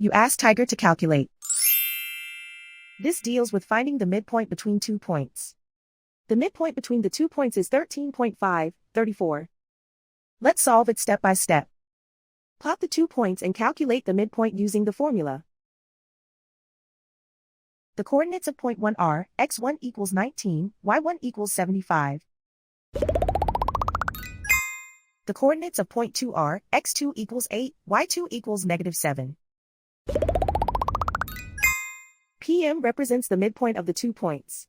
You ask Tiger to calculate. This deals with finding the midpoint between 2 points. The midpoint between the 2 points is 13.5, 34. Let's solve it step by step. Plot the 2 points and calculate the midpoint using the formula. The coordinates of point 1 are x1 equals 19, y1 equals 75. The coordinates of point 2 are x2 equals 8, y2 equals -7. PM represents the midpoint of the 2 points.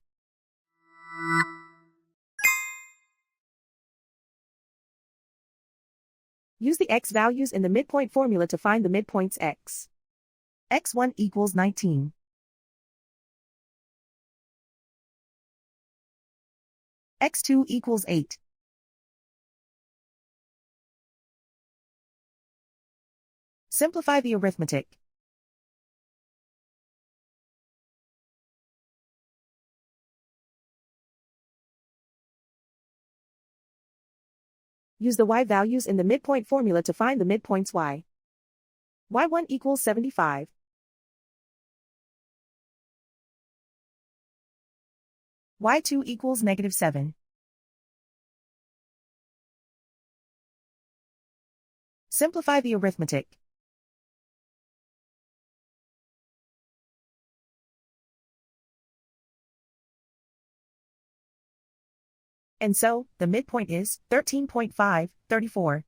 Use the x values in the midpoint formula to find the midpoints x. x1 equals 19. x2 equals 8. Simplify the arithmetic. Use the y values in the midpoint formula to find the midpoints y. y1 equals 75. y2 equals -7. Simplify the arithmetic. And so, the midpoint is 13.5, 34.